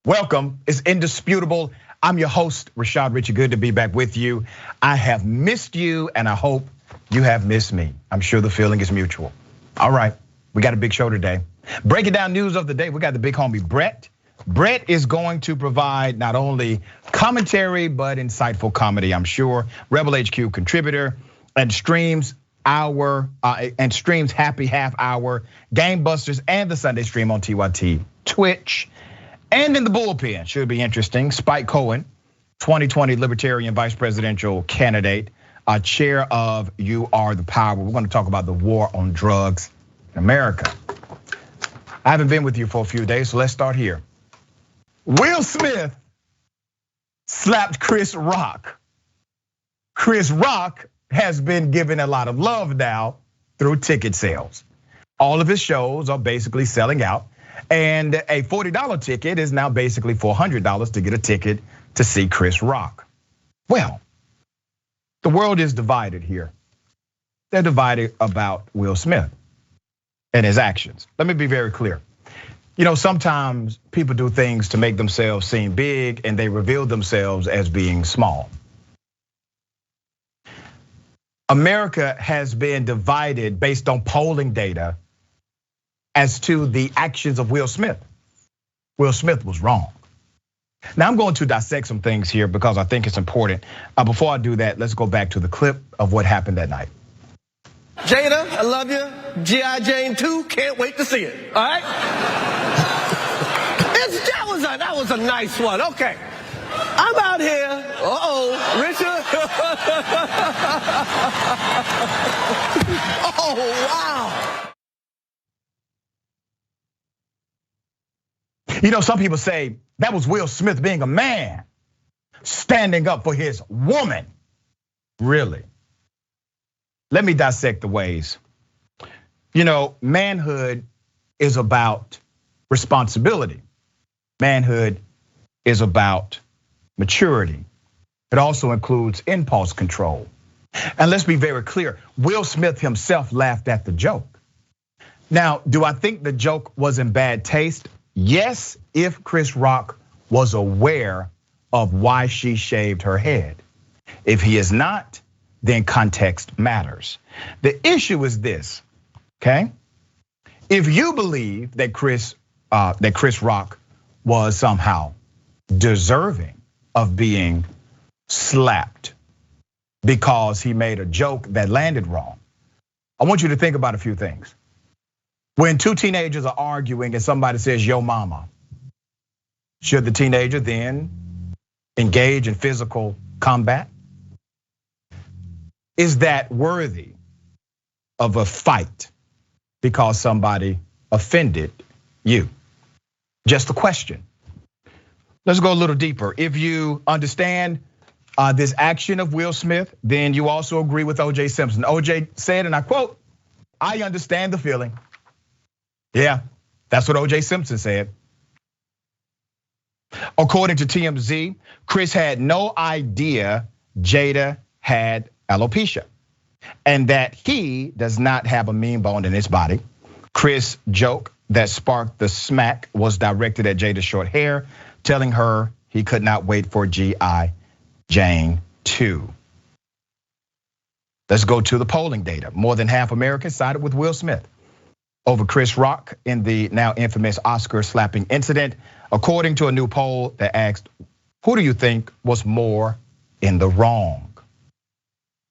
Welcome, it's Indisputable. I'm your host, Richey. Good to be back with you. I have missed you and I hope you have missed me. I'm sure the feeling is mutual. All right, we got a big show today. Breaking down news of the day, we got the big homie Brett. Brett is going to provide not only commentary, but insightful comedy, I'm sure. Rebel HQ contributor and streams Happy Half Hour, Game Busters, and the Sunday stream on TYT, Twitch. And in the bullpen, should be interesting, Spike Cohen, 2020 Libertarian vice presidential candidate, chair of You Are the Power. We're gonna talk about the war on drugs in America. I haven't been with you for a few days, so let's start here. Will Smith slapped Chris Rock. Chris Rock has been given a lot of love now through ticket sales. All of his shows are basically selling out. And a $40 ticket is now basically $400 to get a ticket to see Chris Rock. Well, the world is divided here. They're divided about Will Smith and his actions. Let me be very clear. You know, sometimes people do things to make themselves seem big and they reveal themselves as being small. America has been divided based on polling data as to the actions of Will Smith. Will Smith was wrong. Now I'm going to dissect some things here because I think it's important. Before I do that, let's go back to the clip of what happened that night. Jada, I love you. G.I. Jane 2, can't wait to see it, all right? That was a nice one, okay. I'm out here, Richard. Oh, wow. You know, some people say that was Will Smith being a man, standing up for his woman. Really? Let me dissect the ways. You know, manhood is about responsibility. Manhood is about maturity. It also includes impulse control. And let's be very clear, Will Smith himself laughed at the joke. Now, do I think the joke was in bad taste? Yes, if Chris Rock was aware of why she shaved her head. If he is not, then context matters. The issue is this, okay? If you believe that Chris Rock was somehow deserving of being slapped because he made a joke that landed wrong, I want you to think about a few things. When two teenagers are arguing and somebody says, yo mama, should the teenager then engage in physical combat? Is that worthy of a fight because somebody offended you? Just a question. Let's go a little deeper. If you understand this action of Will Smith, then you also agree with O.J. Simpson. O.J. said, and I quote, "I understand the feeling." Yeah, that's what O.J. Simpson said. According to TMZ, Chris had no idea Jada had alopecia and that he does not have a mean bone in his body. Chris' joke that sparked the smack was directed at Jada's short hair, telling her he could not wait for G.I. Jane 2. Let's go to the polling data. More than half Americans sided with Will Smith over Chris Rock in the now infamous Oscar slapping incident, according to a new poll that asked, who do you think was more in the wrong?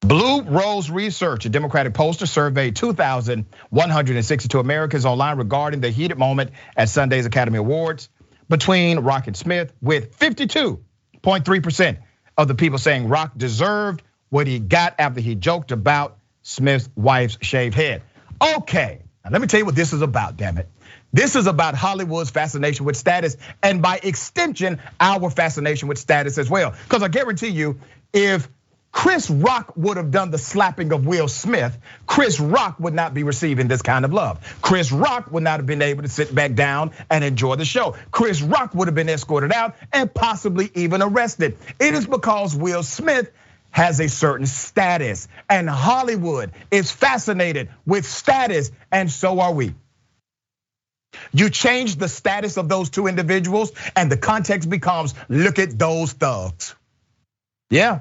Blue Rose Research, a Democratic pollster, surveyed 2,162 Americans online regarding the heated moment at Sunday's Academy Awards between Rock and Smith, with 52.3% of the people saying Rock deserved what he got after he joked about Smith's wife's shaved head. Okay. Now let me tell you what this is about, damn it. This is about Hollywood's fascination with status, and by extension, our fascination with status as well. Because I guarantee you, if Chris Rock would have done the slapping of Will Smith, Chris Rock would not be receiving this kind of love. Chris Rock would not have been able to sit back down and enjoy the show. Chris Rock would have been escorted out and possibly even arrested. It is because Will Smith has a certain status, and Hollywood is fascinated with status, and so are we. You change the status of those two individuals and the context becomes, look at those thugs. Yeah.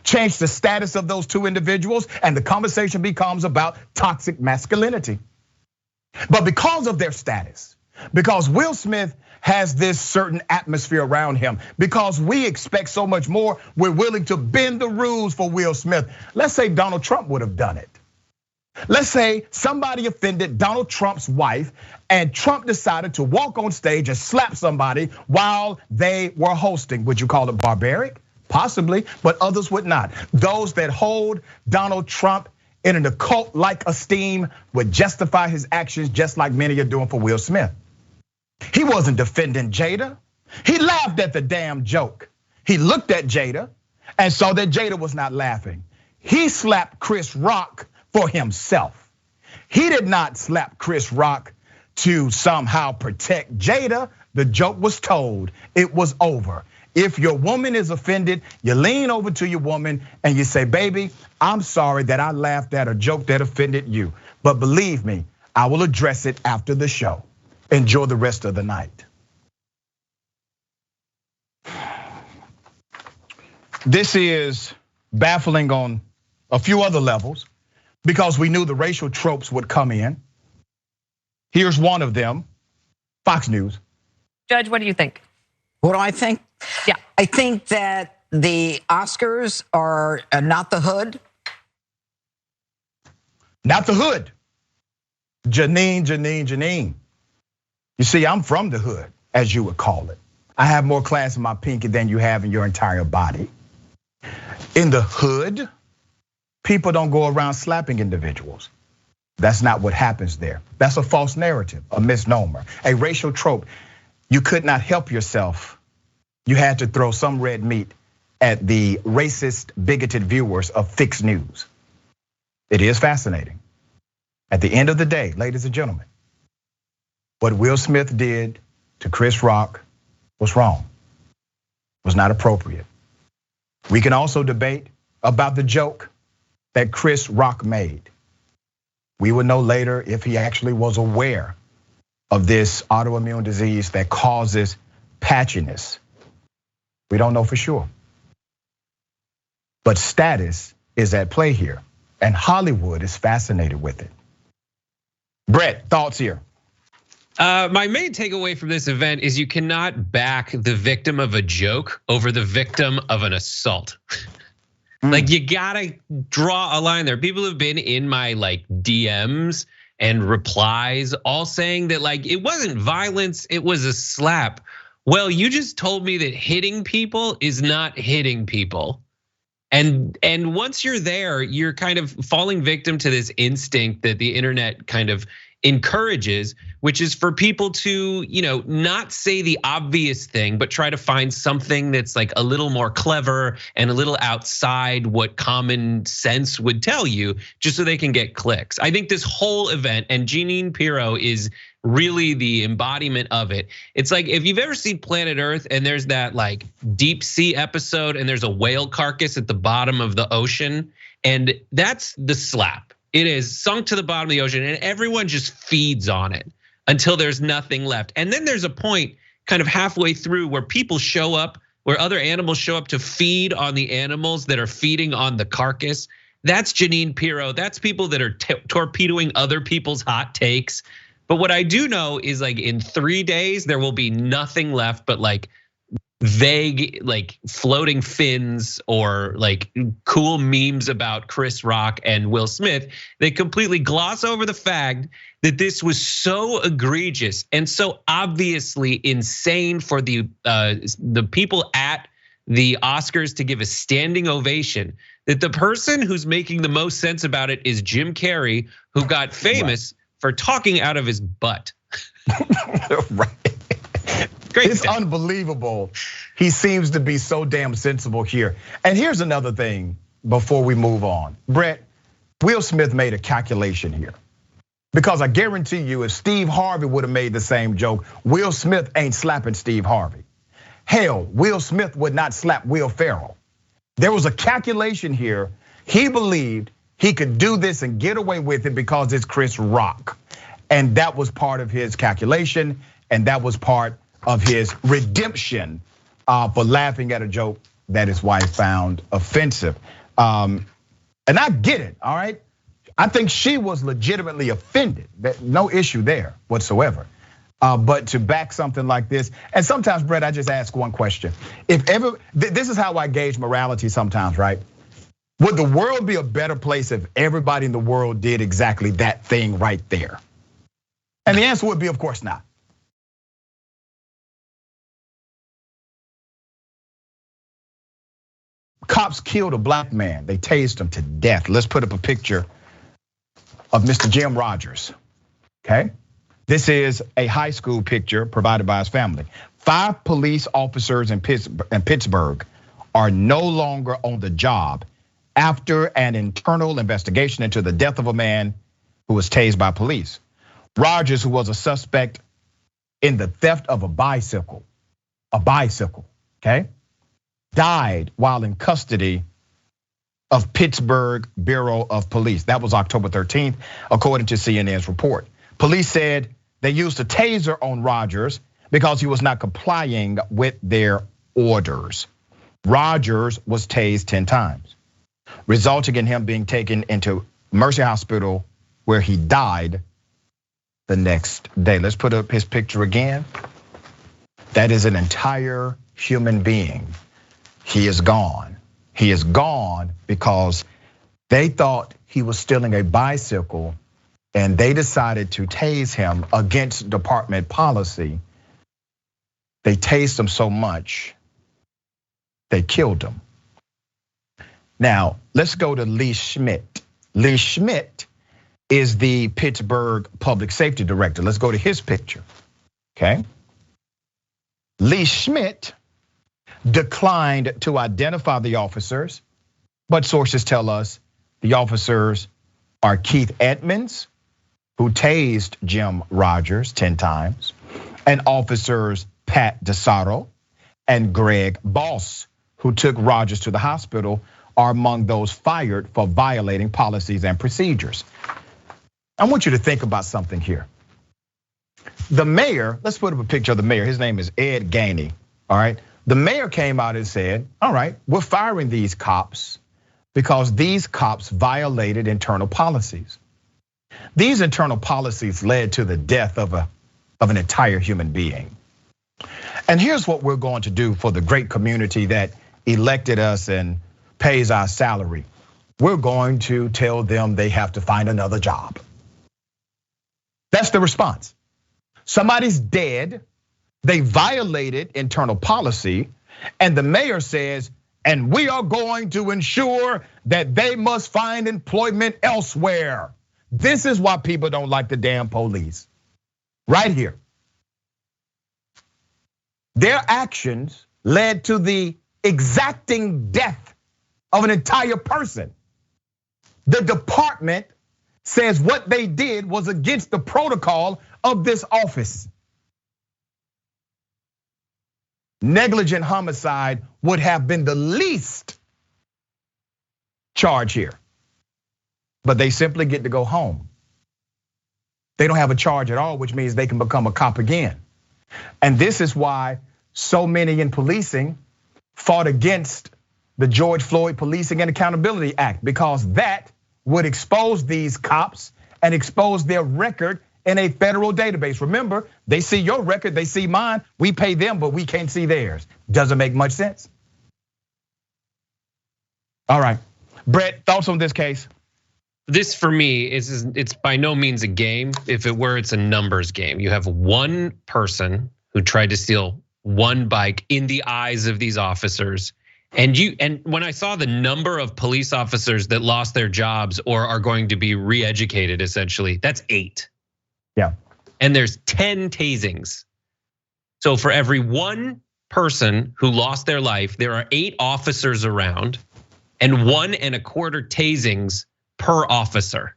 Change the status of those two individuals and the conversation becomes about toxic masculinity. But because of their status, because Will Smith has this certain atmosphere around him, because we expect so much more, we're willing to bend the rules for Will Smith. Let's say Donald Trump would have done it. Let's say somebody offended Donald Trump's wife and Trump decided to walk on stage and slap somebody while they were hosting. Would you call it barbaric? Possibly, but others would not. Those that hold Donald Trump in an occult-like esteem would justify his actions just like many are doing for Will Smith. He wasn't defending Jada. He laughed at the damn joke. He looked at Jada and saw that Jada was not laughing. He slapped Chris Rock for himself. He did not slap Chris Rock to somehow protect Jada. The joke was told, it was over. If your woman is offended, you lean over to your woman and you say, baby, I'm sorry that I laughed at a joke that offended you. But believe me, I will address it after the show. Enjoy the rest of the night. This is baffling on a few other levels because we knew the racial tropes would come in. Here's one of them, Fox News. Judge, what do you think? What do I think? Yeah. I think that the Oscars are not the hood. Not the hood. Janine. You see, I'm from the hood, as you would call it. I have more class in my pinky than you have in your entire body. In the hood, people don't go around slapping individuals. That's not what happens there. That's a false narrative, a misnomer, a racial trope. You could not help yourself. You had to throw some red meat at the racist, bigoted viewers of fixed news. It is fascinating. At the end of the day, ladies and gentlemen, what Will Smith did to Chris Rock was wrong, was not appropriate. We can also debate about the joke that Chris Rock made. We will know later if he actually was aware of this autoimmune disease that causes patchiness. We don't know for sure. But status is at play here, and Hollywood is fascinated with it. Brett, thoughts here? My main takeaway from this event is you cannot back the victim of a joke over the victim of an assault. Like you gotta draw a line there. People have been in my like DMs and replies all saying that like it wasn't violence, it was a slap. Well, you just told me that hitting people is not hitting people. And once you're there, you're kind of falling victim to this instinct that the internet kind of encourages, which is for people to, not say the obvious thing, but try to find something that's like a little more clever and a little outside what common sense would tell you, just so they can get clicks. I think this whole event, and Jeanine Pirro is really the embodiment of it. It's like if you've ever seen Planet Earth and there's that like deep sea episode and there's a whale carcass at the bottom of the ocean, and that's the slap. It is sunk to the bottom of the ocean and everyone just feeds on it until there's nothing left. And then there's a point kind of halfway through where people show up, where other animals show up to feed on the animals that are feeding on the carcass. That's Jeanine Pirro. That's people that are torpedoing other people's hot takes. But what I do know is like in 3 days, there will be nothing left but like vague, like floating fins or like cool memes about Chris Rock and Will Smith. They completely gloss over the fact that this was so egregious and so obviously insane for the people at the Oscars to give a standing ovation, that the person who's making the most sense about it is Jim Carrey, who got famous for talking out of his butt. Right. Great. It's unbelievable. He seems to be so damn sensible here. And here's another thing before we move on. Brett, Will Smith made a calculation here. Because I guarantee you, if Steve Harvey would have made the same joke, Will Smith ain't slapping Steve Harvey. Hell, Will Smith would not slap Will Ferrell. There was a calculation here. He believed he could do this and get away with it because it's Chris Rock. And that was part of his calculation, and that was part of his redemption for laughing at a joke that his wife found offensive. And I get it, all right? I think she was legitimately offended. No issue there whatsoever. But to back something like this, and sometimes, Brett, I just ask one question. This is how I gauge morality sometimes, right? Would the world be a better place if everybody in the world did exactly that thing right there? And the answer would be, of course not. Cops killed a black man. They tased him to death. Let's put up a picture of Mr. Jim Rogers, okay? This is a high school picture provided by his family. 5 police officers in Pittsburgh are no longer on the job after an internal investigation into the death of a man who was tased by police. Rogers, who was a suspect in the theft of a bicycle, okay, died while in custody of Pittsburgh Bureau of Police. That was October 13th, according to CNN's report. Police said they used a taser on Rogers because he was not complying with their orders. Rogers was tased 10 times, resulting in him being taken into Mercy Hospital, where he died the next day. Let's put up his picture again. That is an entire human being. He is gone. He is gone because they thought he was stealing a bicycle, and they decided to tase him against department policy. They tased him so much, they killed him. Now, let's go to Lee Schmidt. Lee Schmidt is the Pittsburgh public safety director. Let's go to his picture, okay? Lee Schmidt declined to identify the officers, but sources tell us the officers are Keith Edmonds, who tased Jim Rogers 10 times, and officers Pat DeSato and Greg Boss, who took Rogers to the hospital, are among those fired for violating policies and procedures. I want you to think about something here. The mayor, let's put up a picture of the mayor. His name is Ed Gainey, all right? The mayor came out and said, all right, we're firing these cops because these cops violated internal policies. These internal policies led to the death of an entire human being. And here's what we're going to do for the great community that elected us and pays our salary. We're going to tell them they have to find another job. That's the response. Somebody's dead, they violated internal policy, and the mayor says, and we are going to ensure that they must find employment elsewhere. This is why people don't like the damn police. Right here. Their actions led to the exacting death of an entire person. The department says what they did was against the protocol of this office. Negligent homicide would have been the least charge here, but they simply get to go home. They don't have a charge at all, which means they can become a cop again. And this is why so many in policing fought against the George Floyd Policing and Accountability Act, because that would expose these cops and expose their record in a federal database. Remember, they see your record, they see mine, we pay them, but we can't see theirs. Doesn't make much sense. All right, Brett, thoughts on this case? This for me it's by no means a game. If it were, it's a numbers game. You have one person who tried to steal one bike in the eyes of these officers. And when I saw the number of police officers that lost their jobs or are going to be re-educated, essentially, that's 8. Yeah. And there's 10 tasings. So for every one person who lost their life, there are 8 officers around and 1.25 tasings per officer.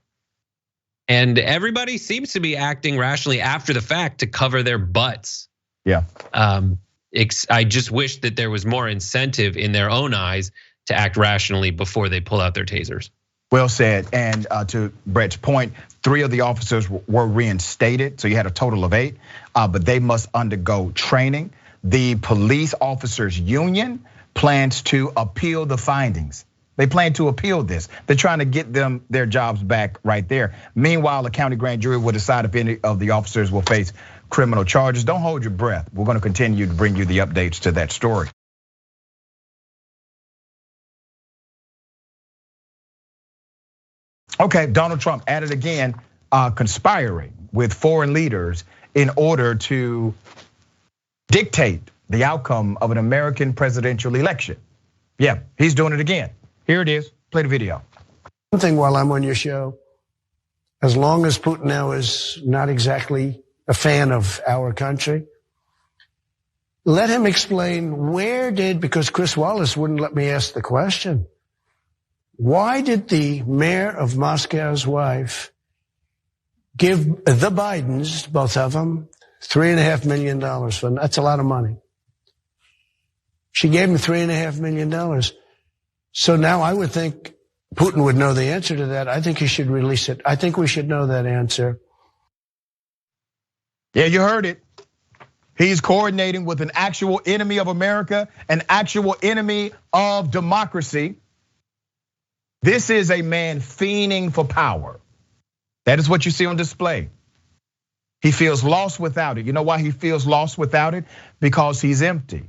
And everybody seems to be acting rationally after the fact to cover their butts. Yeah. I just wish that there was more incentive in their own eyes to act rationally before they pull out their tasers. Well said. And to Brett's point, 3 of the officers were reinstated, so you had a total of 8, but they must undergo training. The police officers union plans to appeal the findings. They plan to appeal this. They're trying to get them their jobs back right there. Meanwhile, the county grand jury will decide if any of the officers will face criminal charges. Don't hold your breath. We're going to continue to bring you the updates to that story. Okay, Donald Trump at it again, conspiring with foreign leaders in order to dictate the outcome of an American presidential election. Yeah, he's doing it again. Here it is, play the video. One thing while I'm on your show, as long as Putin now is not exactly a fan of our country, let him explain because Chris Wallace wouldn't let me ask the question. Why did the mayor of Moscow's wife give the Bidens, both of them, $3.5 million for? That's a lot of money. She gave him $3.5 million. So now I would think Putin would know the answer to that. I think he should release it. I think we should know that answer. Yeah, you heard it. He's coordinating with an actual enemy of America, an actual enemy of democracy. This is a man fiending for power. That is what you see on display. He feels lost without it. You know why he feels lost without it? Because he's empty.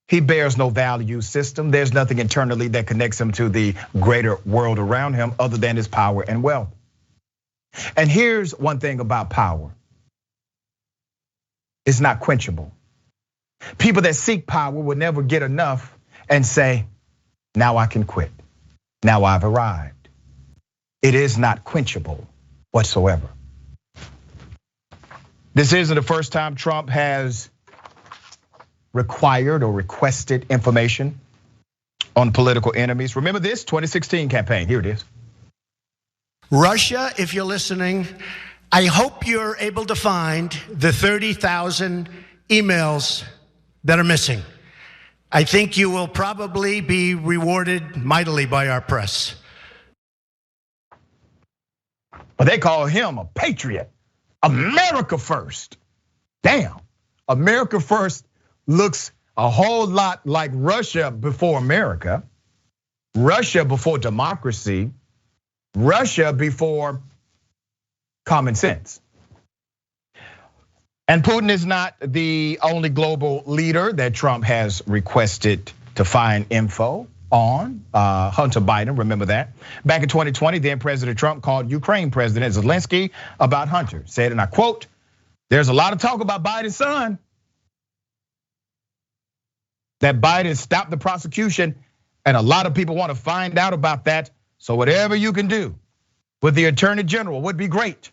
He bears no value system. There's nothing internally that connects him to the greater world around him other than his power and wealth. And here's one thing about power. It's not quenchable. People that seek power will never get enough and say, now I can quit. Now I've arrived. It is not quenchable whatsoever. This isn't the first time Trump has required or requested information on political enemies. Remember this 2016 campaign, here it is. Russia, if you're listening, I hope you're able to find the 30,000 emails that are missing. I think you will probably be rewarded mightily by our press. But they call him a patriot. America first. Damn, America first looks a whole lot like Russia before America, Russia before democracy, Russia before common sense. And Putin is not the only global leader that Trump has requested to find info on. Hunter Biden, remember that? Back in 2020, then President Trump called Ukraine President Zelensky about Hunter. Said, and I quote, "There's a lot of talk about Biden's son. That Biden stopped the prosecution, and a lot of people want to find out about that. So whatever you can do with the Attorney General would be great."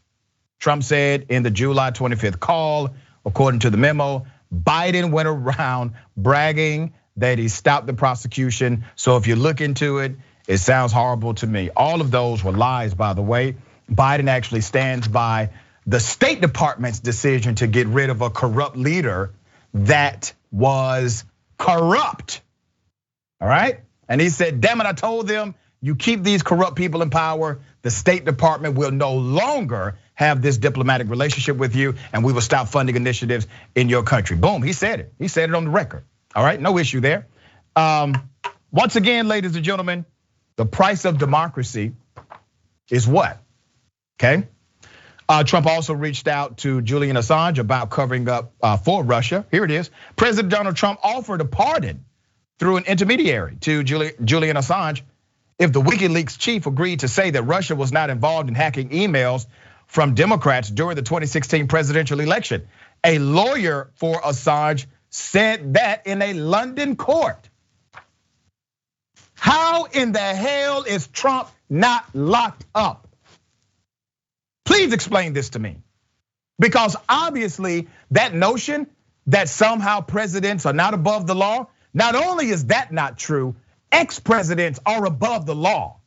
Trump said in the July 25th call, according to the memo, Biden went around bragging that he stopped the prosecution. So if you look into it, it sounds horrible to me. All of those were lies, by the way. Biden actually stands by the State Department's decision to get rid of a corrupt leader that was corrupt, all right? And he said, damn it, I told them, you keep these corrupt people in power, the State Department will no longer have this diplomatic relationship with you, and we will stop funding initiatives in your country. Boom, he said it. He said it on the record, all right? No issue there. Once again, ladies and gentlemen, the price of democracy is what, okay? Trump also reached out to Julian Assange about covering up for Russia. Here it is. President Donald Trump offered a pardon through an intermediary to Julian Assange if the WikiLeaks chief agreed to say that Russia was not involved in hacking emails from Democrats during the 2016 presidential election. A lawyer for Assange said that in a London court. How in the hell is Trump not locked up? Please explain this to me. Because obviously that notion that somehow presidents are not above the law, not only is that not true, ex-presidents are above the law.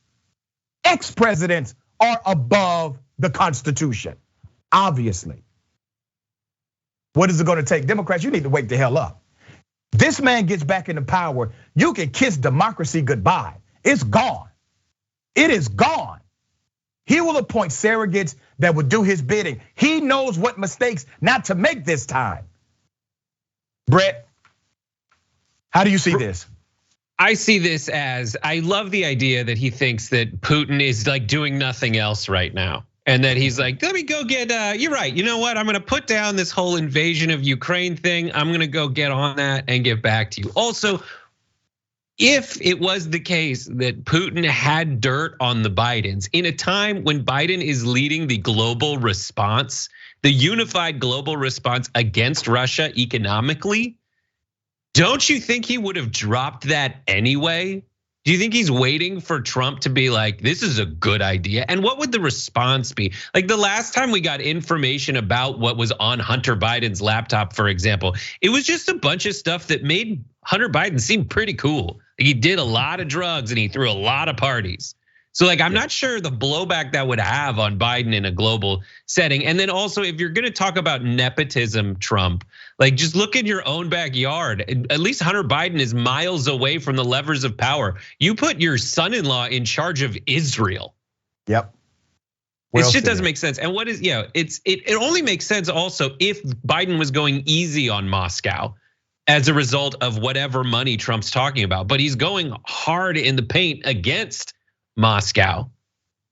Ex-presidents are above the Constitution, obviously. What is it gonna take? Democrats, you need to wake the hell up. This man gets back into power, you can kiss democracy goodbye. It's gone. It is gone. He will appoint surrogates that will do his bidding. He knows what mistakes not to make this time. Brett, how do you see this? I see this as, I love the idea that he thinks that Putin is like doing nothing else right now. And that he's like, let me go get, you're right, you know what? I'm gonna put down this whole invasion of Ukraine thing. I'm gonna go get on that and get back to you. Also, if it was the case that Putin had dirt on the Bidens in a time when Biden is leading the global response, the unified global response against Russia economically, don't you think he would have dropped that anyway? Do you think he's waiting for Trump to be like, this is a good idea? And what would the response be? Like the last time we got information about what was on Hunter Biden's laptop, for example, it was just a bunch of stuff that made Hunter Biden seem pretty cool. He did a lot of drugs and he threw a lot of parties. So like, I'm not sure the blowback that would have on Biden in a global setting. And then also, if you're gonna talk about nepotism, Trump, like just look in your own backyard. At least Hunter Biden is miles away from the levers of power. You put your son-in-law in charge of Israel. Yep. It just doesn't make sense. And what is, it only makes sense also if Biden was going easy on Moscow as a result of whatever money Trump's talking about. But he's going hard in the paint against Moscow.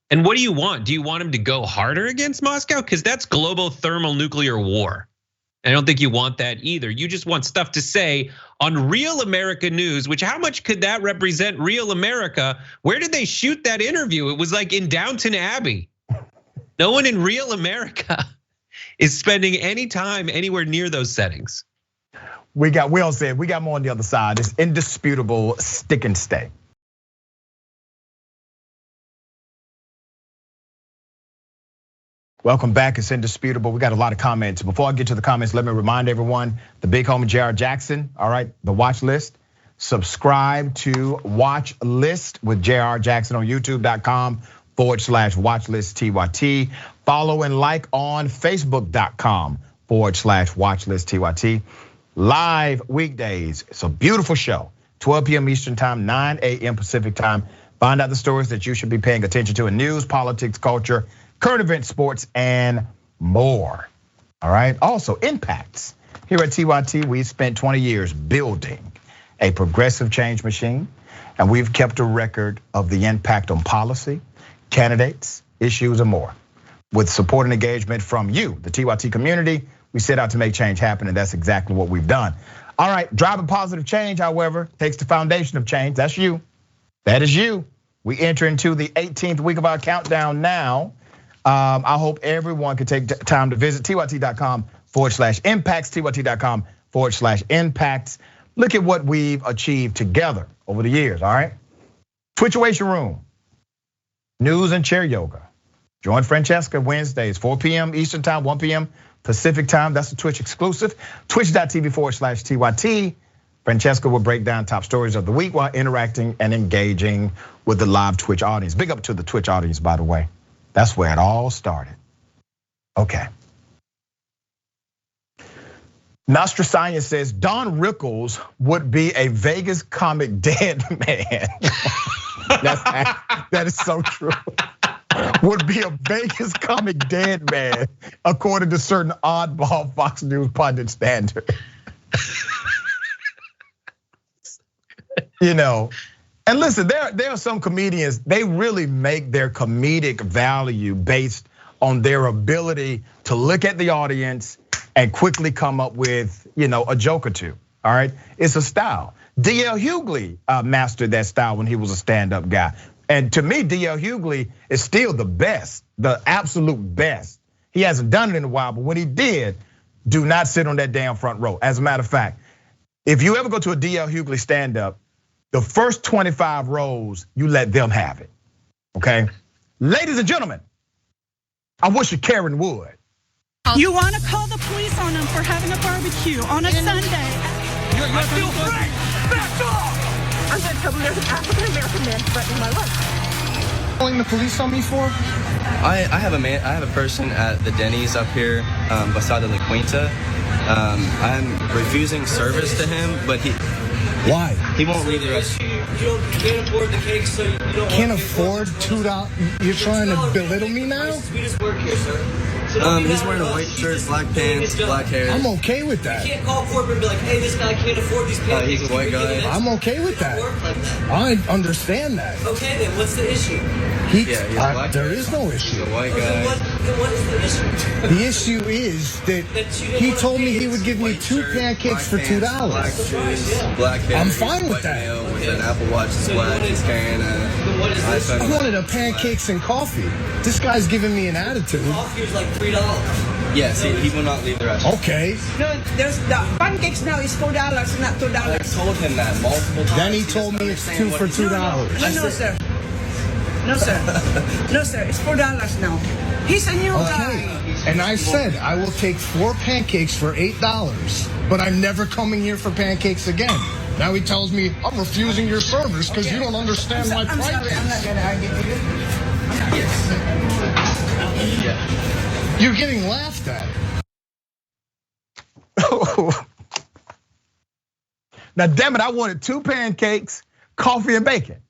And what do you want? Do you want him to go harder against Moscow? Because that's global thermonuclear war. I don't think you want that either. You just want stuff to say on Real America News, which how much could that represent Real America? Where did they shoot that interview? It was like in Downton Abbey. No one in Real America is spending any time anywhere near those settings. Will said, we got more on the other side. It's indisputable, stick and stay. Welcome back, it's Indisputable. We got a lot of comments. Before I get to the comments, let me remind everyone, the big homie J.R. Jackson, all right, the watch list. Subscribe to Watch List with J.R. Jackson on youtube.com/watchlist TYT. Follow and like on facebook.com/watchlist TYT. Live weekdays, it's a beautiful show. 12 p.m. Eastern time, 9 a.m. Pacific time. Find out the stories that you should be paying attention to in news, politics, culture, current events, sports, and more. All right, also impacts. Here at TYT, we've spent 20 years building a progressive change machine, and we've kept a record of the impact on policy, candidates, issues, and more. With support and engagement from you, the TYT community, we set out to make change happen, and that's exactly what we've done. All right, driving positive change, however, takes the foundation of change. That's you. That is you. We enter into the 18th week of our countdown now. I hope everyone can take time to visit tyt.com/impacts, tyt.com/impacts. Look at what we've achieved together over the years, all right? Twitchation Room, news and chair yoga. Join Francesca Wednesdays, 4 p.m. Eastern time, 1 p.m. Pacific time. That's a Twitch exclusive. Twitch.tv/TYT. Francesca will break down top stories of the week while interacting and engaging with the live Twitch audience. Big up to the Twitch audience, by the way. That's where it all started. Okay. Nostra Science says Don Rickles would be a Vegas comic dead man. That is so true. Would be a Vegas comic dead man, according to certain oddball Fox News pundit standard. You know, and listen, there are some comedians, they really make their comedic value based on their ability to look at the audience and quickly come up with, a joke or two, all right? It's a style. D.L. Hughley mastered that style when he was a stand-up guy. And to me, D.L. Hughley is still the best, the absolute best. He hasn't done it in a while, but when he did, do not sit on that damn front row. As a matter of fact, if you ever go to a D.L. Hughley stand-up, the first 25 rows, you let them have it, okay? Ladies and gentlemen, I wish you Karen would. You want to call the police on them for having a barbecue on a Sunday. You're still free! Back off! I'm going to tell them there's an African-American man threatening my life. Calling the police on me for? I have a person at the Denny's up here beside the La Quinta. I'm refusing service to him, but Why? He won't leave the rest. You can't afford the cake, so you don't Can't afford $2. You're trying to belittle me now? We just work here, sir. He's wearing a white shirt, black pants, black hair. I'm okay with that. You can't call corporate and be like, hey, this guy can't afford these pancakes. He's a white guy. I'm okay with that. I understand that. Okay, then what's the issue? He's black. There is no issue. He's a white guy. Then what is the issue? The issue is that he told me he would give me 2 pancakes for $2. Black shoes, black hair. I'm fine with that. With an Apple Watch is black. He's carrying I wanted a pancakes and coffee. This guy's giving me an attitude. Coffee is like $3. Yes, he will not leave the restaurant. Okay. No, there's the pancakes now is $4, not $2. I told him that multiple times. Then he told me it's 2 for $2. No, sir. No, sir. No, sir. It's $4 now. He's a new guy. And I said I will take 4 pancakes for $8, but I'm never coming here for pancakes again. Now he tells me I'm refusing your service because you don't understand my price. I'm sorry. I'm not gonna argue with you. You're getting laughed at. Now, damn it, I wanted 2 pancakes, coffee, and bacon.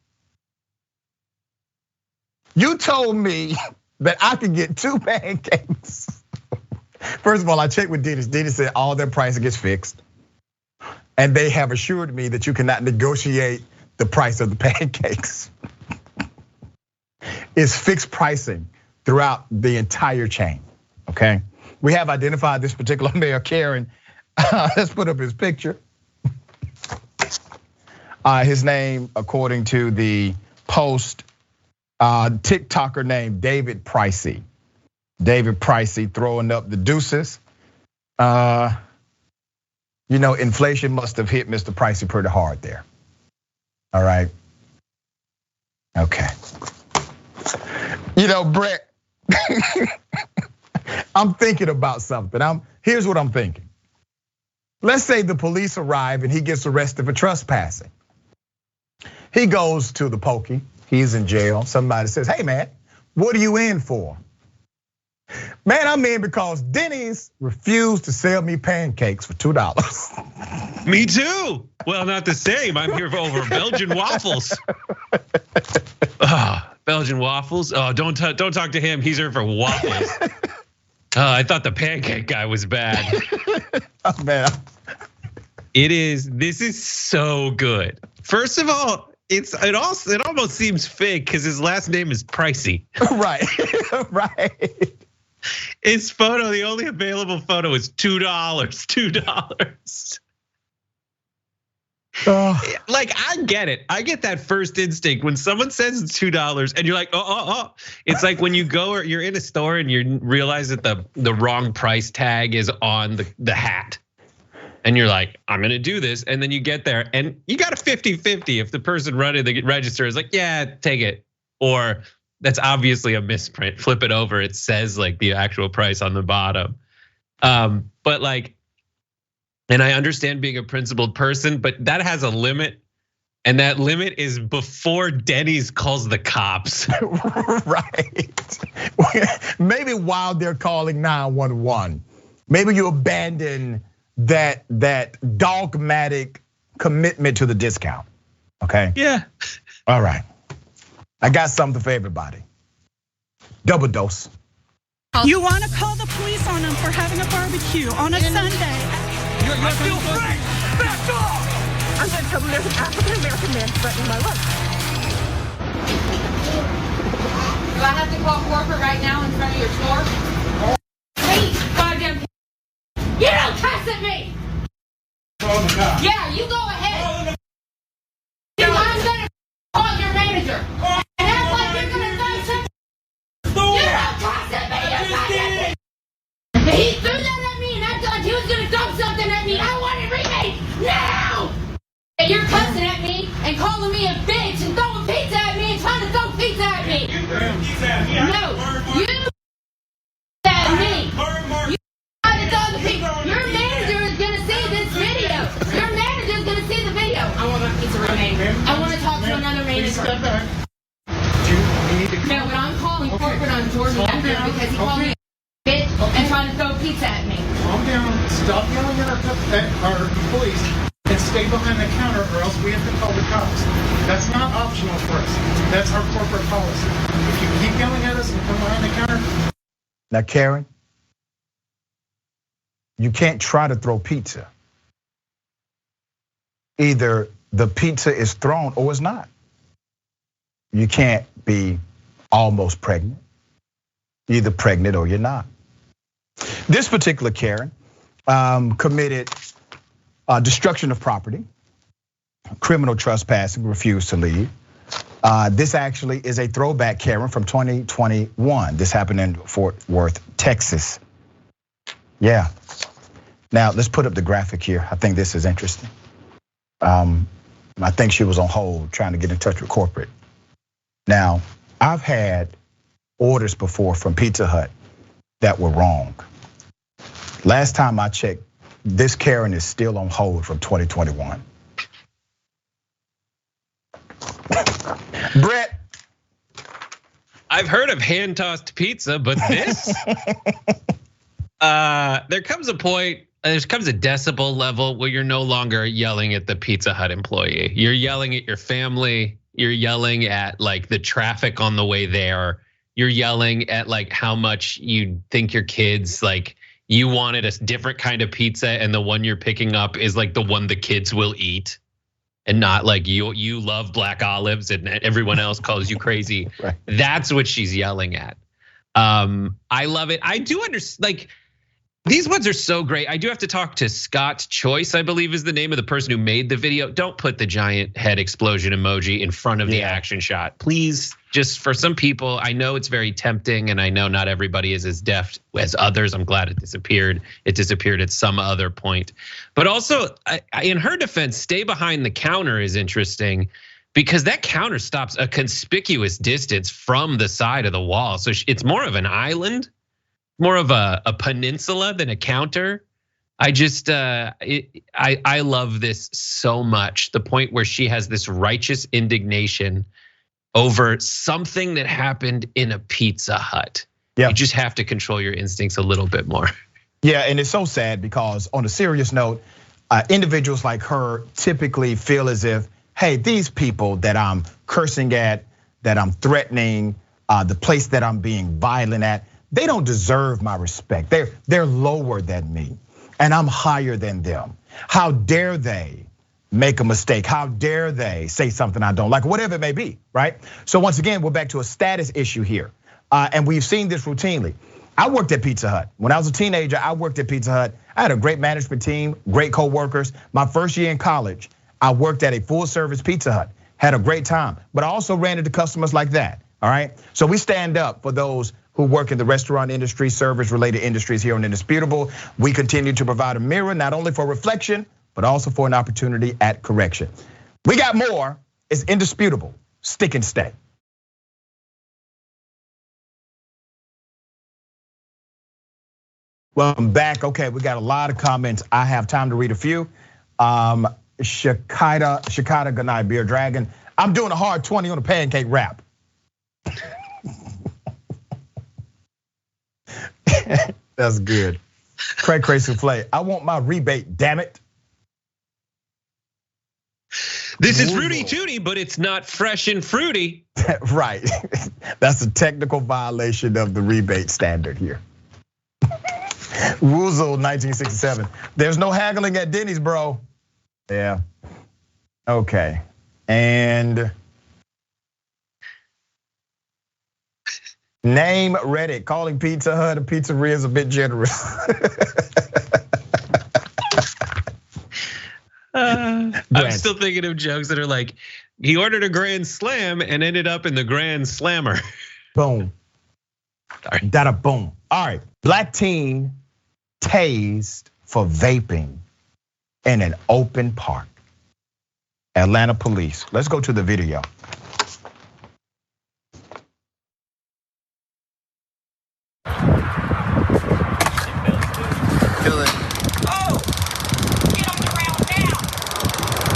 You told me that I could get 2 pancakes. First of all, I checked with Dennis. Dennis said all their pricing is fixed. And they have assured me that you cannot negotiate the price of the pancakes. It's fixed pricing throughout the entire chain, okay? We have identified this particular male, Karen. Let's put up his picture. His name, according to the Post, TikToker named David Pricey. David Pricey throwing up the deuces. You know, inflation must have hit Mr. Pricey pretty hard there. All right. Okay. You know, Brett, I'm thinking about something. Here's what I'm thinking. Let's say the police arrive and he gets arrested for trespassing. He goes to the pokey. He's in jail. Somebody says, hey man, what are you in for? Man, I'm in because Denny's refused to sell me pancakes for $2. Me too. Well, not the same. I'm here for over Belgian waffles. Belgian waffles. Oh, don't talk to him. He's here for waffles. I thought the pancake guy was bad. Oh, man. This is so good. First of all, it almost seems fake because his last name is Pricey. Right, right. His photo, the only available photo is $2. $2. Like, I get it. I get that first instinct when someone says it's $2 and you're like, oh. It's like when you go or you're in a store and you realize that the wrong price tag is on the hat. And you're like, I'm gonna do this. And then you get there and you got a 50-50 if the person running the register is like, yeah, take it. Or that's obviously a misprint. Flip it over. It says like the actual price on the bottom. But like, and I understand being a principled person, but that has a limit. And that limit is before Denny's calls the cops. Right. Maybe while they're calling 911, maybe you abandon that dogmatic commitment to the discount. Okay. Yeah. All right. I got something for everybody. Double dose. You want to call the police on them for having a barbecue on a Sunday. I feel free. Back off. I'm going to tell them there's an African-American man threatening my life. Do I have to call corporate right now in front of your store? Please, goddamn. You don't cuss at me. Yeah, you go ahead. I'm gonna call your manager. And act like you're gonna find something. You don't cuss at me, you goddamn. He threw that at me and I thought he was gonna throw something at me. I want it remade now. And you're cussing at me and calling me a bitch and throwing pizza at me and trying to throw pizza at me. You threw pizza at me. No, you at me. You tried to throw the pizza. Your manager is gonna see this video. Your manager is gonna see the video. I want my pizza remade. I want to talk to another manager. No, but I'm calling corporate on Jordan after because he called me a bitch and trying to throw pizza at me. Calm down. Stop yelling at our police. stay behind the counter or else we have to call the cops. That's not optional for us. That's our corporate policy. If you keep yelling at us and come behind the counter. Now, Karen, you can't try to throw pizza. Either the pizza is thrown or it's not. You can't be almost pregnant. You're either pregnant or you're not. This particular Karen committed destruction of property, criminal trespassing, refused to leave. This actually is a throwback Karen from 2021. This happened in Fort Worth, Texas. Yeah. Now let's put up the graphic here. I think this is interesting. I think she was on hold trying to get in touch with corporate. Now, I've had orders before from Pizza Hut that were wrong. Last time I checked, this Karen is still on hold from 2021. Brett. I've heard of hand-tossed pizza, but this, there comes a point, there comes a decibel level where you're no longer yelling at the Pizza Hut employee. You're yelling at your family. You're yelling at like the traffic on the way there. You're yelling at like how much you think your kids, like you wanted a different kind of pizza and the one you're picking up is like the one the kids will eat. And not like you love black olives and everyone else calls you crazy. Right. That's what she's yelling at. I love it. I do understand, like, these ones are so great. I do have to talk to Scott Choice, I believe is the name of the person who made the video. Don't put the giant head explosion emoji in front of the action shot. Please, just for some people, I know it's very tempting and I know not everybody is as deft as others. I'm glad it disappeared. It disappeared at some other point. But also, in her defense, stay behind the counter is interesting because that counter stops a conspicuous distance from the side of the wall. So it's more of an island. More of a peninsula than a counter. I just, I love this so much. The point where she has this righteous indignation over something that happened in a Pizza Hut. Yeah. You just have to control your instincts a little bit more. Yeah, and it's so sad because on a serious note, individuals like her typically feel as if, hey, these people that I'm cursing at, that I'm threatening, the place that I'm being violent at, they don't deserve my respect. They're lower than me, and I'm higher than them. How dare they make a mistake? How dare they say something I don't like, whatever it may be, right? So once again, we're back to a status issue here. And we've seen this routinely. I worked at Pizza Hut. When I was a teenager, I worked at Pizza Hut. I had a great management team, great coworkers. My first year in college, I worked at a full service Pizza Hut, had a great time, but I also ran into customers like that, all right? So we stand up for those who work in the restaurant industry, service-related industries here on Indisputable. We continue to provide a mirror, not only for reflection, but also for an opportunity at correction. We got more, it's Indisputable, stick and stay. Welcome back, okay, we got a lot of comments. I have time to read a few. Shakita Ganai Beer Dragon, I'm doing a hard 20 on a pancake wrap. That's good. Craig Souffle, I want my rebate, damn it. This is Rudy Tooty, but it's not fresh and fruity. Right, that's a technical violation of the rebate standard here. Woozle 1967, there's no haggling at Denny's, bro. Yeah, okay, and name Reddit, calling Pizza Hut a pizzeria is a bit generous. I'm still thinking of jokes that are like, he ordered a Grand Slam and ended up in the Grand Slammer. Boom. Sorry. Boom. All right, black teen tased for vaping in an open park. Atlanta police. Let's go to the video. Kill it. Oh! Get on the ground now!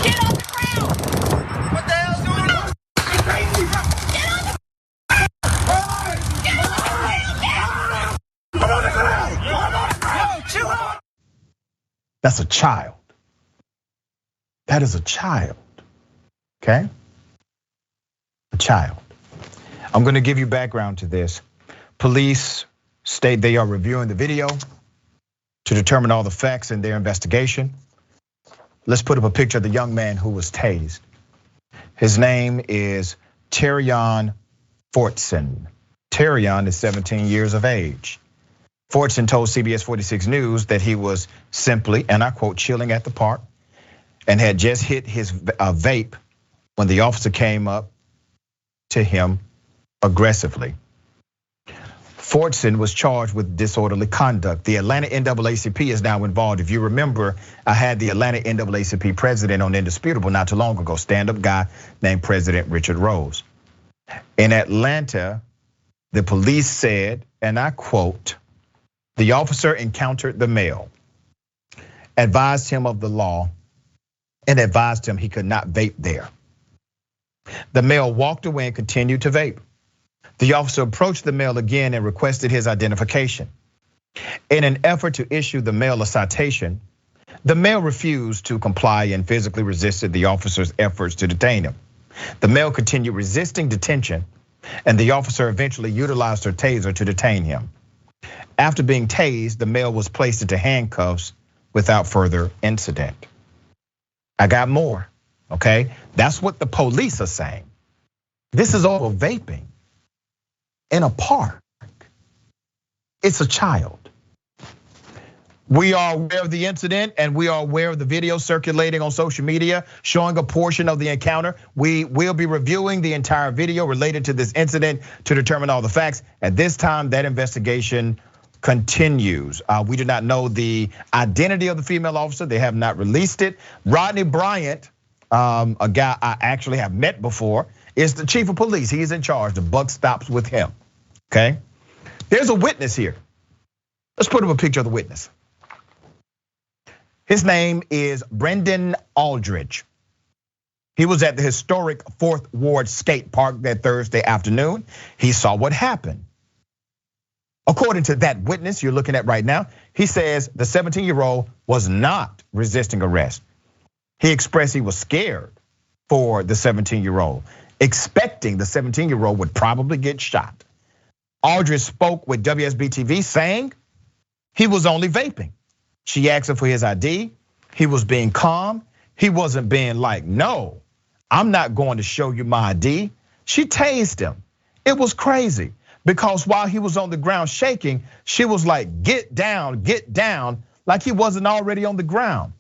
Get on the ground! What the hell's going on? You crazy, bro! Get on the ground! Get on the ground now! Get on the ground! Yo, chill out! That's a child. That is a child, okay? A child. I'm gonna give you background to this. Police state they are reviewing the video to determine all the facts in their investigation. Let's put up a picture of the young man who was tased. His name is Terrion Fortson. Terrion is 17 years of age. Fortson told CBS 46 News that he was simply, and I quote, chilling at the park and had just hit his vape when the officer came up to him aggressively. Fortson was charged with disorderly conduct. The Atlanta NAACP is now involved. If you remember, I had the Atlanta NAACP president on Indisputable not too long ago, stand-up guy named President Richard Rose. In Atlanta, the police said, and I quote, the officer encountered the male, advised him of the law, and advised him he could not vape there. The male walked away and continued to vape. The officer approached the male again and requested his identification. In an effort to issue the male a citation, the male refused to comply and physically resisted the officer's efforts to detain him. The male continued resisting detention, and the officer eventually utilized her taser to detain him. After being tased, the male was placed into handcuffs without further incident. I got more, okay? That's what the police are saying. This is over vaping in a park. It's a child. We are aware of the incident and we are aware of the video circulating on social media showing a portion of the encounter. We will be reviewing the entire video related to this incident to determine all the facts. At this time, that investigation continues. We do not know the identity of the female officer. They have not released it. Rodney Bryant, a guy I actually have met before, is the chief of police. He's in charge. The buck stops with him, okay? There's a witness here. Let's put up a picture of the witness. His name is Brendan Aldridge. He was at the historic 4th Ward skate park that Thursday afternoon. He saw what happened. According to that witness you're looking at right now, he says the 17-year-old was not resisting arrest. He expressed he was scared for the 17-year-old, expecting the 17-year-old would probably get shot. Aldridge spoke with WSB-TV saying he was only vaping. She asked him for his ID. He was being calm. He wasn't being like, no, I'm not going to show you my ID. She tased him. It was crazy because while he was on the ground shaking, she was like, get down, like he wasn't already on the ground.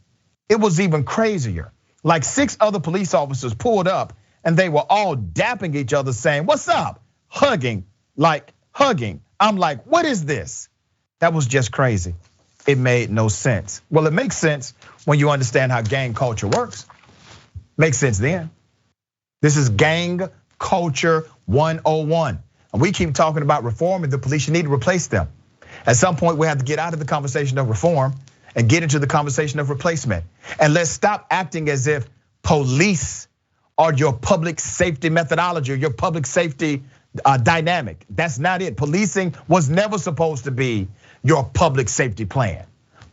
It was even crazier. Like 6 other police officers pulled up and they were all dapping each other saying, what's up? Hugging, like hugging. I'm like, what is this? That was just crazy. It made no sense. Well, it makes sense when you understand how gang culture works. Makes sense then. This is gang culture 101. And we keep talking about reform and the police, you need to replace them. At some point, we have to get out of the conversation of reform and get into the conversation of replacement. And let's stop acting as if police are your public safety methodology or your public safety dynamic. That's not it. Policing was never supposed to be your public safety plan.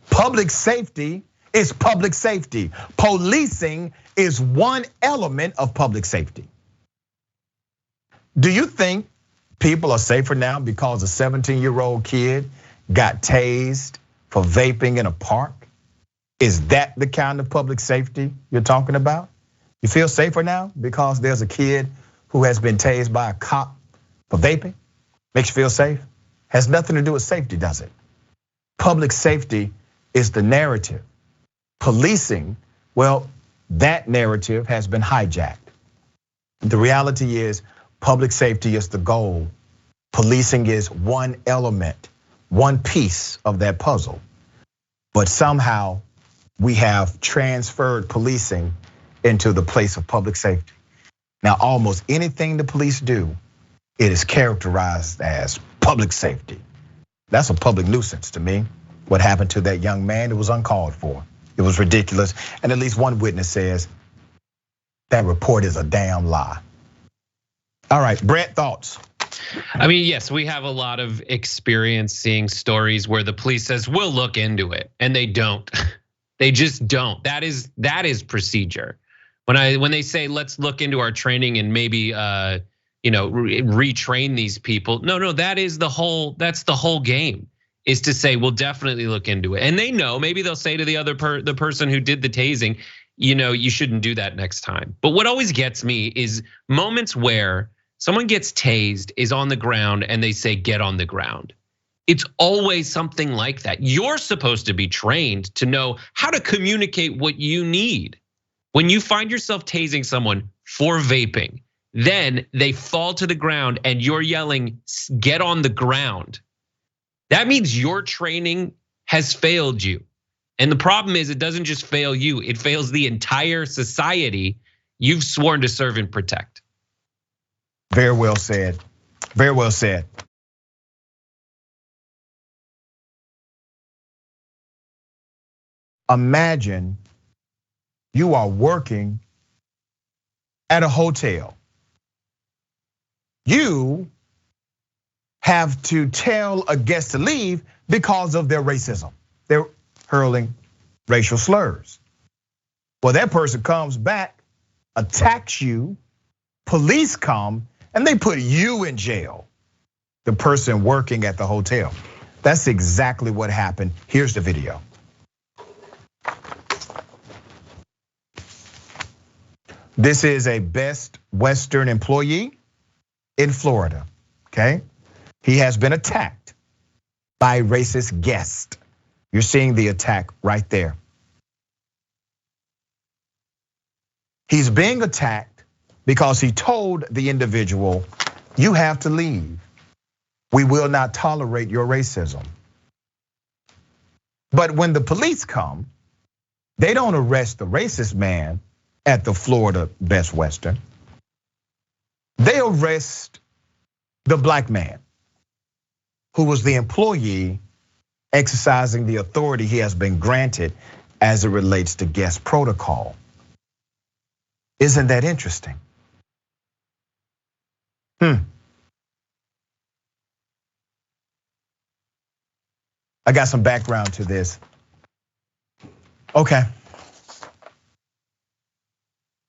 Public safety is public safety. Policing is one element of public safety. Do you think people are safer now because a 17-year-old kid got tased for vaping in a park? Is that the kind of public safety you're talking about? You feel safer now because there's a kid who has been tased by a cop for vaping? Makes you feel safe? Has nothing to do with safety, does it? Public safety is the narrative. Policing, well, that narrative has been hijacked. The reality is public safety is the goal. Policing is one element, one piece of that puzzle. But somehow we have transferred policing into the place of public safety. Now, almost anything the police do, it is characterized as public safety. That's a public nuisance to me. What happened to that young man, it was uncalled for. It was ridiculous. And at least one witness says that report is a damn lie. All right, Brett, thoughts? I mean, yes, we have a lot of experience seeing stories where the police says, we'll look into it, and they don't. They just don't. That is procedure. When they say let's look into our training and maybe retrain these people. No, that's the whole game, is to say we'll definitely look into it. And they know, maybe they'll say to the person who did the tasing, you shouldn't do that next time. But what always gets me is moments where someone gets tased, is on the ground, and they say get on the ground. It's always something like that. You're supposed to be trained to know how to communicate what you need. When you find yourself tasing someone for vaping, then they fall to the ground and you're yelling, get on the ground. That means your training has failed you. And the problem is, it doesn't just fail you, it fails the entire society you've sworn to serve and protect. Very well said. Very well said. Imagine you are working at a hotel. You have to tell a guest to leave because of their racism. They're hurling racial slurs. Well, that person comes back, attacks you, police come, and they put you in jail. The person working at the hotel. That's exactly what happened. Here's the video. This is a Best Western employee in Florida, okay? He has been attacked by a racist guest. You're seeing the attack right there. He's being attacked because he told the individual, you have to leave. We will not tolerate your racism. But when the police come, they don't arrest the racist man at the Florida Best Western. They arrest the black man who was the employee exercising the authority he has been granted as it relates to guest protocol. Isn't that interesting? I got some background to this. Okay.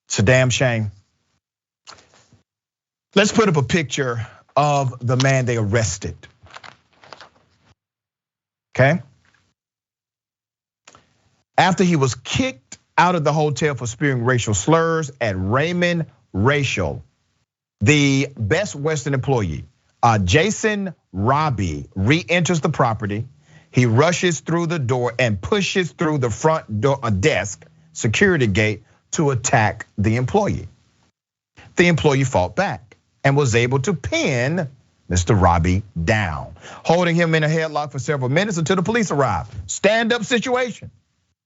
It's a damn shame. Let's put up a picture of the man they arrested. Okay. After he was kicked out of the hotel for spewing racial slurs at Raymond Racial, the Best Western employee, Jason Robbie, re-enters the property. He rushes through the door and pushes through the front door, desk security gate to attack the employee. The employee fought back and was able to pin Mr. Robbie down, holding him in a headlock for several minutes until the police arrived. Stand-up situation,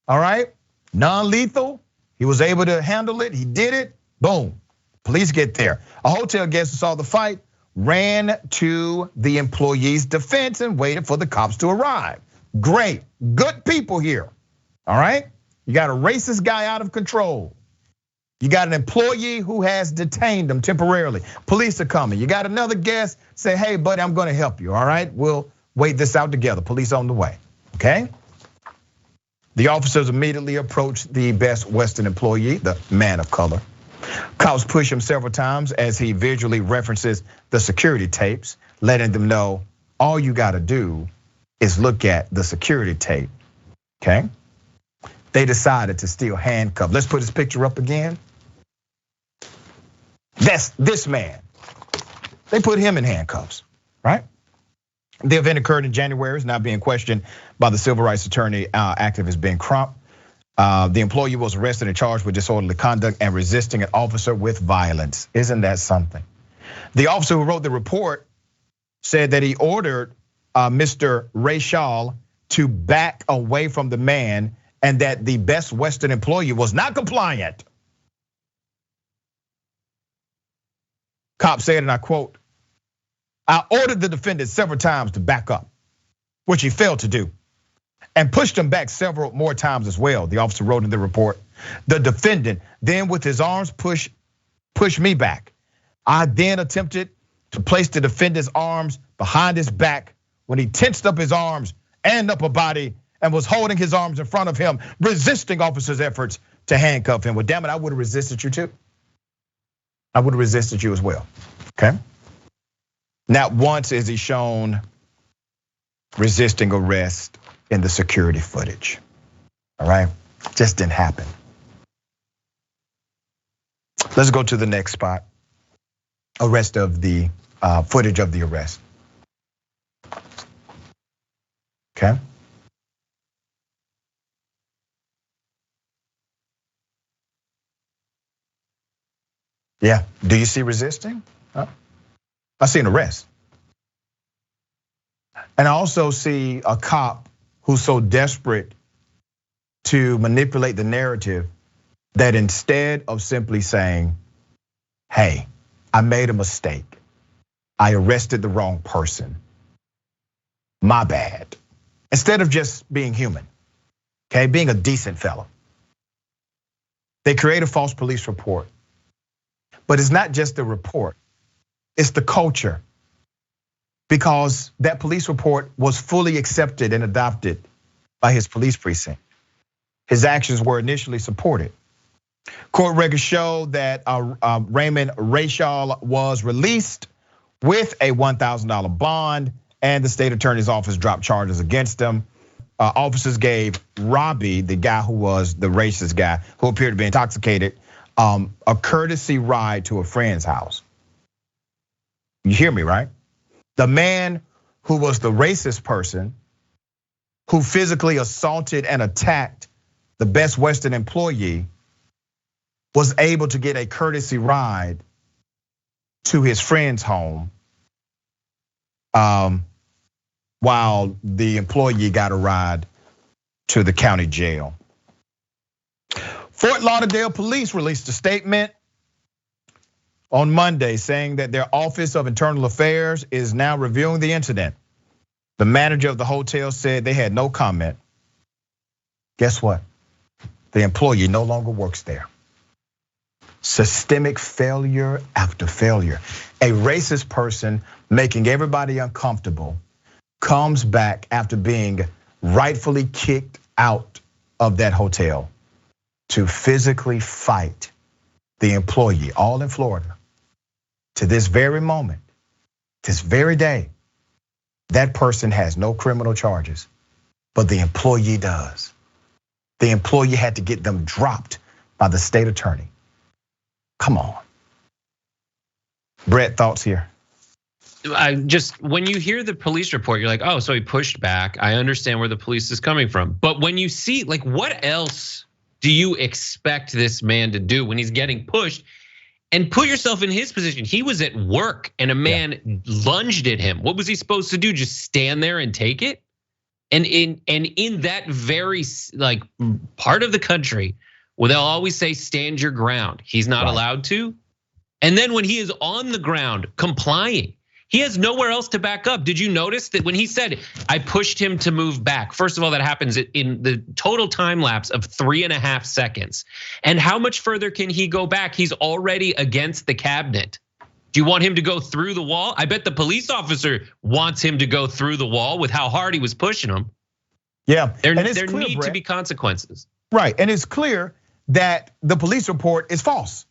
all right? Non-lethal, he was able to handle it, he did it, boom. Police get there. A hotel guest who saw the fight ran to the employee's defense and waited for the cops to arrive. Great, good people here, all right? You got a racist guy out of control. You got an employee who has detained him temporarily. Police are coming. You got another guest, say, hey buddy, I'm gonna help you, all right? We'll wait this out together. Police on the way, okay? The officers immediately approached the Best Western employee, the man of color. Cops push him several times as he visually references the security tapes, letting them know all you gotta do is look at the security tape, okay? They decided to steal handcuffs. Let's put his picture up again. That's this man. They put him in handcuffs, right? The event occurred in January, is now being questioned by the civil rights attorney activist Ben Crump. The employee was arrested and charged with disorderly conduct and resisting an officer with violence. Isn't that something? The officer who wrote the report said that he ordered Mr. Racial to back away from the man and that the Best Western employee was not compliant. Cop said, and I quote, I ordered the defendant several times to back up, which he failed to do, and pushed him back several more times as well, the officer wrote in the report. The defendant then with his arms pushed me back. I then attempted to place the defendant's arms behind his back when he tensed up his arms and upper body and was holding his arms in front of him, resisting officers' efforts to handcuff him. Well, damn it, I would have resisted you too. I would have resisted you as well, okay? Not once is he shown resisting arrest in the security footage, all right? Just didn't happen. Let's go to the next spot. Arrest of the footage of the arrest. Okay. Yeah, do you see resisting? I see an arrest. And I also see a cop who's so desperate to manipulate the narrative that instead of simply saying, hey, I made a mistake. I arrested the wrong person. My bad. Instead of just being human, okay, being a decent fellow. They create a false police report. But it's not just the report, it's the culture. Because that police report was fully accepted and adopted by his police precinct. His actions were initially supported. Court records show that Raymond Richey was released with a $1,000 bond, and the state attorney's office dropped charges against him. Officers gave Robbie, the guy who was the racist guy, who appeared to be intoxicated, a courtesy ride to a friend's house. You hear me, right? The man who was the racist person, who physically assaulted and attacked the Best Western employee, was able to get a courtesy ride to his friend's home, while the employee got a ride to the county jail. Fort Lauderdale police released a statement on Monday saying that their Office of Internal Affairs is now reviewing the incident. The manager of the hotel said they had no comment. Guess what? The employee no longer works there. Systemic failure after failure. A racist person making everybody uncomfortable comes back after being rightfully kicked out of that hotel to physically fight the employee, all in Florida. To this very moment, this very day, that person has no criminal charges, but the employee does. The employee had to get them dropped by the state attorney. Come on. Brett, thoughts here? When you hear the police report, you're like, oh, so he pushed back. I understand where the police is coming from. But when you see, like, what else do you expect this man to do when he's getting pushed? And put yourself in his position. He was at work and a man lunged at him. What was he supposed to do? Just stand there and take it? And in that very like part of the country where they'll always say stand your ground, he's not allowed to. And then when he is on the ground complying, he has nowhere else to back up. Did you notice that when he said, I pushed him to move back? First of all, that happens in the total time lapse of 3.5 seconds. And how much further can he go back? He's already against the cabinet. Do you want him to go through the wall? I bet the police officer wants him to go through the wall with how hard he was pushing him. Yeah, there need to be consequences. Right, and it's clear that the police report is false.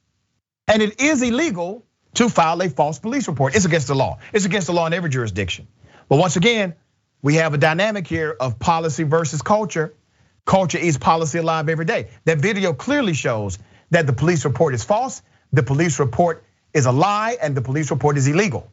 And it is illegal to file a false police report. It's against the law. It's against the law in every jurisdiction. But once again, we have a dynamic here of policy versus culture. Culture eats policy alive every day. That video clearly shows that the police report is false, the police report is a lie, and the police report is illegal.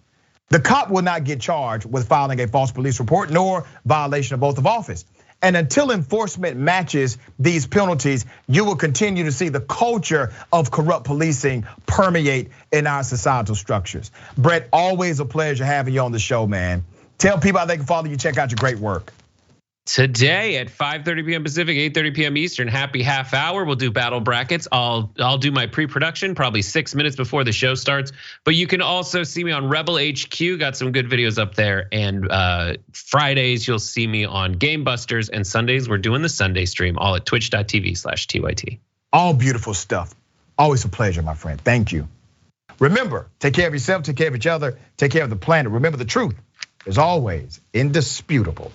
The cop will not get charged with filing a false police report nor violation of oath of office. And until enforcement matches these penalties, you will continue to see the culture of corrupt policing permeate in our societal structures. Brett, always a pleasure having you on the show, man. Tell people how they can follow you, check out your great work. Today at 5:30 p.m. Pacific, 8:30 p.m. Eastern, happy half hour. We'll do battle brackets. I'll do my pre-production probably 6 minutes before the show starts. But you can also see me on Rebel HQ. Got some good videos up there. And Fridays you'll see me on Game Busters, and Sundays we're doing the Sunday stream, all at twitch.tv/TYT. All beautiful stuff. Always a pleasure, my friend. Thank you. Remember, take care of yourself, take care of each other, take care of the planet. Remember, the truth is always indisputable.